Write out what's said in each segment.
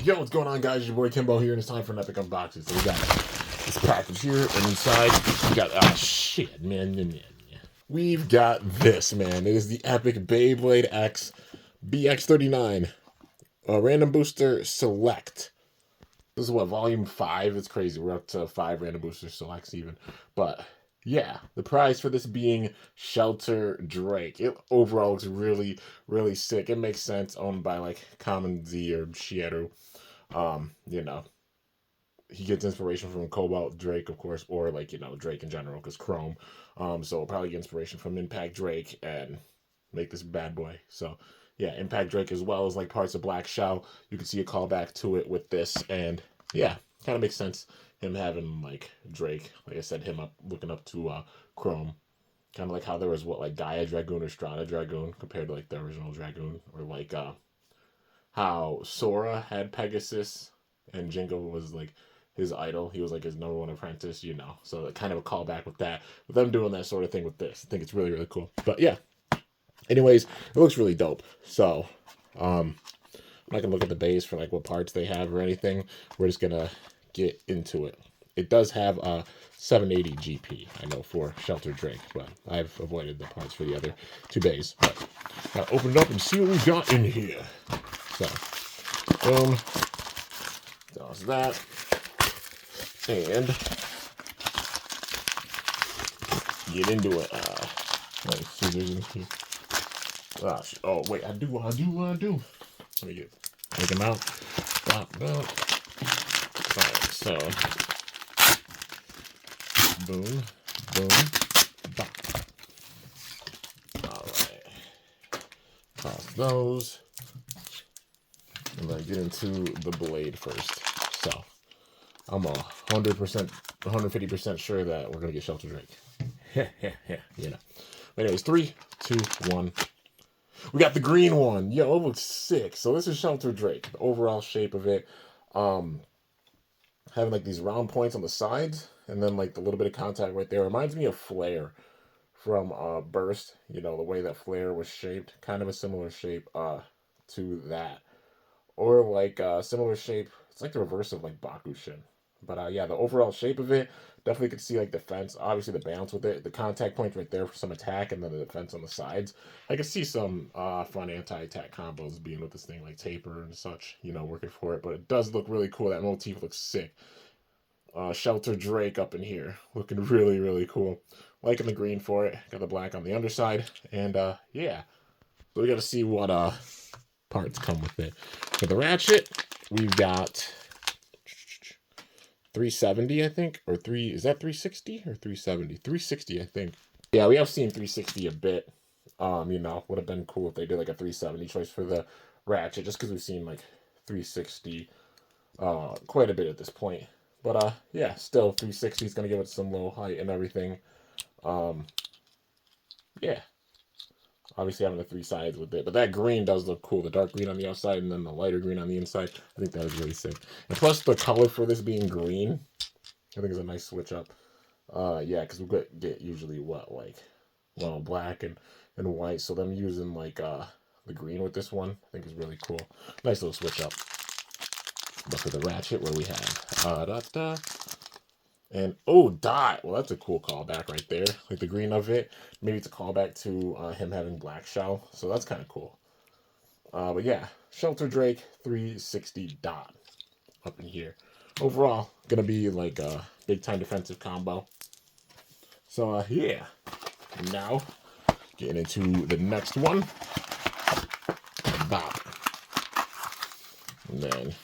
Yo, what's going on, guys? Your boy Kimbo here, and it's time for an epic unboxing. So we got this package here, and inside we got shit, man. We've got this, man. It is the epic Beyblade X BX39 Random Booster Select. This is what, volume 5? It's crazy. We're up to 5 Random Booster Selects even. But yeah, the prize for this being Shelterdrake. It overall looks really, really sick. It makes sense. Owned by like Common Z or Shiero. You know, he gets inspiration from Cobalt Drake, of course, or like, Drake in general, because Chrome. So we'll probably get inspiration from Impact Drake and make this bad boy. So yeah, Impact Drake as well as like parts of Black Shell. You can see a callback to it with this, and yeah, kind of makes sense. Him having like Drake, like I said, him looking up to Chrome. Kind of like how there was like Gaia Dragoon or Strata Dragoon compared to like the original Dragoon, or like how Sora had Pegasus and Jingo was like his idol. He was like his #1 apprentice, So kind of a callback with that. With them doing that sort of thing with this. I think it's really, really cool. But yeah. Anyways, it looks really dope. So, I'm not gonna look at the base for like what parts they have or anything. We're just gonna get into it. It does have a 780 GP, I know, for Shelterdrake, but I've avoided the parts for the other two bays. But gotta open it up and see what we got in here. So, boom. Does that. And get into it. Like scissors in here. Oh, wait, I do. Let me take them out. Pop them out. Alright, so. Boom. Bop. Alright. Toss those. And then get into the blade first. So, I'm 150% sure that we're going to get Shelterdrake. But anyways, 3, 2, 1. We got the green one. Yo, it looks sick. So this is Shelterdrake. The overall shape of it. Having like these round points on the sides. And then like the little bit of contact right there. Reminds me of Flare from Burst. The way that Flare was shaped. Kind of a similar shape to that. Or like similar shape. It's like the reverse of like Bakushin. But yeah, the overall shape of it, definitely could see like defense. Obviously the bounce with it. The contact point right there for some attack, and then the defense on the sides. I could see some fun anti-attack combos being with this thing, like Taper and such, working for it. But it does look really cool. That motif looks sick. Shelterdrake up in here. Looking really, really cool. Liking the green for it. Got the black on the underside. And yeah. So we got to see what parts come with it. For the ratchet, we've got 370, I think, or is that 360 or 370? 360, I think. Yeah, we have seen 360 a bit. Would have been cool if they did like a 370 choice for the ratchet, just because we've seen like 360 quite a bit at this point. But yeah, still 360 is gonna give it some low height and everything. Yeah. Obviously having the 3 sides with it. But that green does look cool. The dark green on the outside and then the lighter green on the inside. I think that is really sick. And plus the color for this being green, I think is a nice switch up. Yeah, because we get usually black and white. So them using like the green with this one, I think is really cool. Nice little switch up. But for the ratchet, where we have and Dot. Well, that's a cool callback right there. Like the green of it. Maybe it's a callback to him having Black Shell. So that's kind of cool. But yeah, Shelterdrake 360 Dot up in here. Overall, gonna be like a big time defensive combo. So yeah. Now, getting into the next one. Bop. And then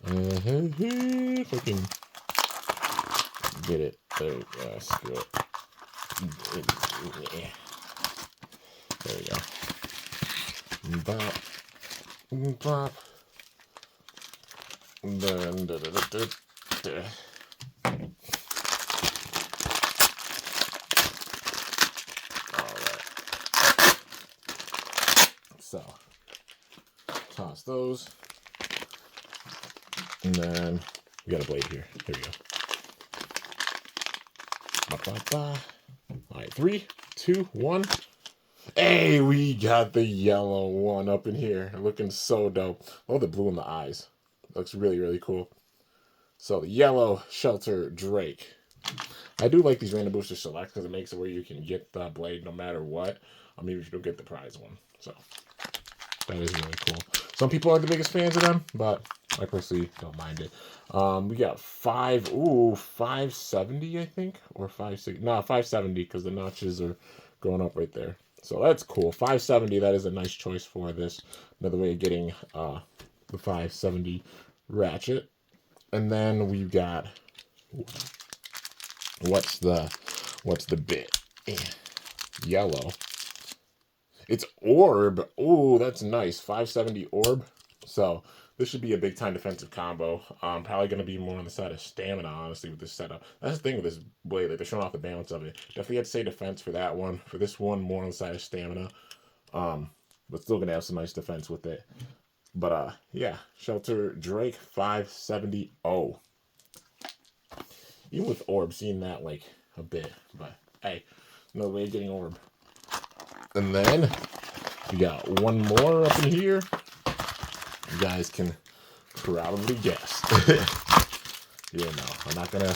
if I can get it. There we go. Screw it. There we go. Bop. Bop. And then Alright. So toss those. And then we got a blade here. Here we go. Ba, ba, ba. All right, 3, 2, 1. Hey, we got the yellow one up in here. Looking so dope. Oh, the blue in the eyes. Looks really, really cool. So the yellow Shelterdrake. I do like these random booster selects because it makes it where you can get the blade no matter what. Even if you don't get the prize one. So that is really cool. Some people are the biggest fans of them, but I personally don't mind it. We got 570, I think, or 560. No, 570 because the notches are going up right there. So that's cool. 570, that is a nice choice for this. Another way of getting the 570 ratchet. And then we've got what's the bit? Yellow. It's orb. Oh, that's nice. 570 orb. So this should be a big time defensive combo. Probably going to be more on the side of stamina, honestly, with this setup. That's the thing with this blade. Like, they're showing off the balance of it. Definitely had to say defense for that one. For this one, more on the side of stamina. But still going to have some nice defense with it. But, yeah. Shelterdrake 570. Oh. Even with orb, seeing that, like, a bit. But, hey, no way of getting orb. And then we got one more up in here. You guys can probably guess. You know, I'm not gonna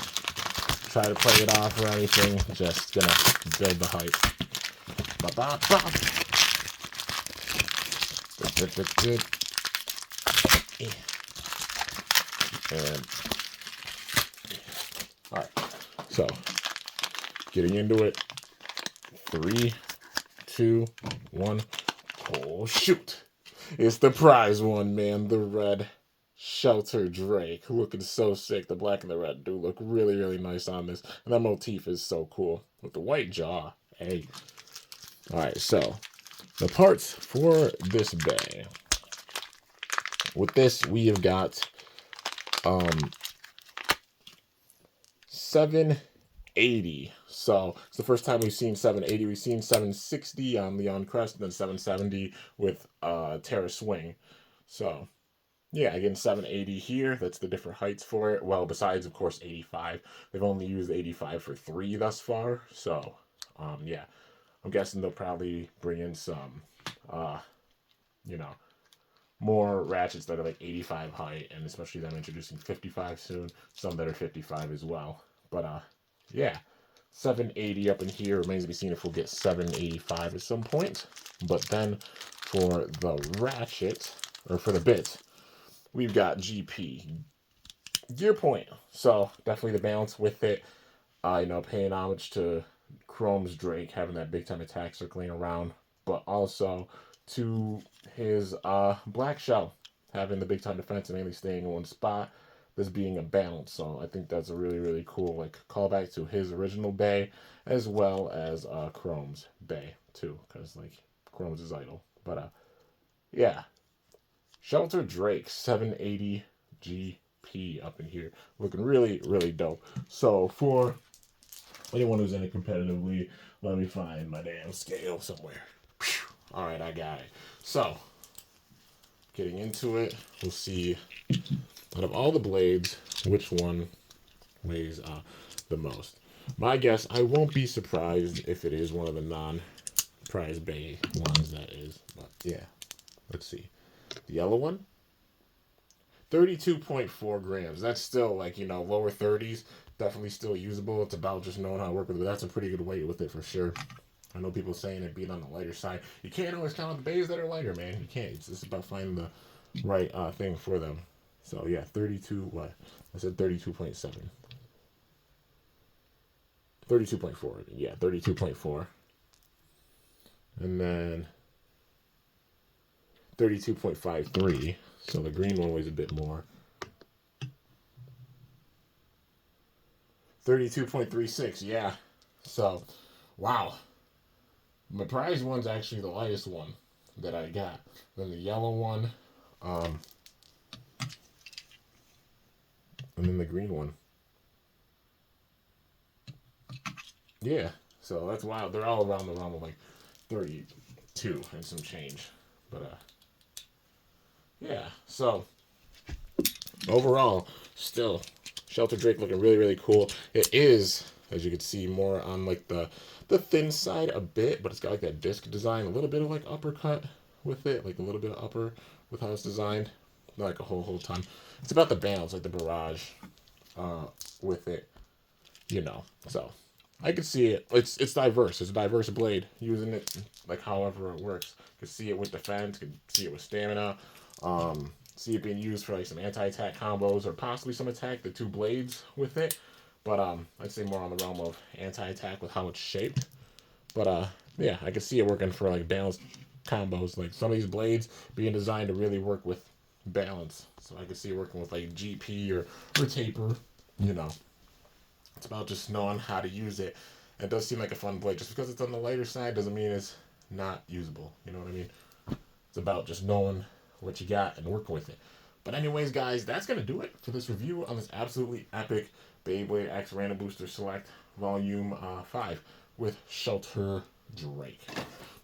try to play it off or anything. Just gonna build the hype. Ba ba ba. And all right, so getting into it. 3, 2, 1. Oh, shoot. It's the prize one, man. The red Shelterdrake. Looking so sick. The black and the red do look really, really nice on this. And that motif is so cool. With the white jaw. Hey. Alright, so the parts for this bay. With this, we have got 780. So it's the first time we've seen 780. We've seen 760 on Leon Crest, and then 770 with Terra Swing. So yeah, again, 780 here. That's the different heights for it. Well, besides, of course, 85. They've only used 85 for 3 thus far. So yeah, I'm guessing they'll probably bring in some, you know, more ratchets that are like 85 height, and especially them introducing 55 soon. Some that are 55 as well. But yeah, 780 up in here. Remains to be seen if we'll get 785 at some point. But then for the ratchet, or for the bit, we've got GP. Gear point. So definitely the balance with it. You know, paying homage to Chrome's Drake, having that big time attack circling around. But also to his Black Shell, having the big time defense and mainly staying in one spot. This being a balance, so I think that's a really, really cool like callback to his original bay, as well as Chrome's bay too, because like Chrome's his idol. But yeah, Shelterdrake 780 GP up in here, looking really, really dope. So for anyone who's in it competitively, let me find my damn scale somewhere. All right, I got it. So getting into it, we'll see. Out of all the blades, which one weighs the most? My guess, I won't be surprised if it is one of the non-prize bay ones, that is. But yeah, let's see. The yellow one, 32.4 grams. That's still like, you know, lower 30s. Definitely still usable. It's about just knowing how to work with it. That's a pretty good weight with it for sure. I know people saying it being on the lighter side. You can't always count the bays that are lighter, man. You can't. It's just about finding the right thing for them. So yeah, 32, what? I said 32.7. 32.4. Yeah, 32.4. And then 32.53. So the green one weighs a bit more. 32.36, yeah. So, wow. My prize one's actually the lightest one that I got. Then the yellow one, and then the green one. Yeah, so that's wild. They're all around the realm of like 32 and some change. But yeah, so overall, still Shelterdrake looking really, really cool. It is As you can see, more on like the thin side a bit, but it's got like that disc design, a little bit of like uppercut with it, like a little bit of upper with how it's designed, not like a whole ton. It's about the balance, like the barrage with it, you know. So I can see it. It's diverse. It's a diverse blade. Using it like however it works. You can see it with defense. You can see it with stamina. See it being used for like some anti-attack combos or possibly some attack. The two blades with it. But I'd say more on the realm of anti-attack with how it's shaped. But yeah, I can see it working for like balanced combos. Like some of these blades being designed to really work with balance. So I can see it working with like GP or taper. You know. It's about just knowing how to use it. It does seem like a fun blade. Just because it's on the lighter side doesn't mean it's not usable. You know what I mean? It's about just knowing what you got and working with it. But anyways, guys, that's going to do it for this review on this absolutely epic Beyblade X Random Booster Select Volume 5 with Shelterdrake.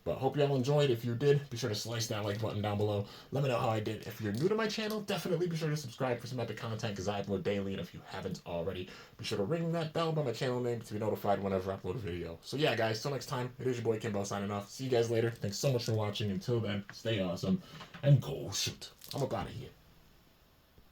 But hope you all enjoyed. If you did, be sure to slice that like button down below. Let me know how I did. If you're new to my channel, definitely be sure to subscribe for some epic content because I upload daily. And if you haven't already, be sure to ring that bell by my channel name to be notified whenever I upload a video. So yeah, guys, till next time, it is your boy Kimbo signing off. See you guys later. Thanks so much for watching. Until then, stay awesome and go shoot. I'm up out of here.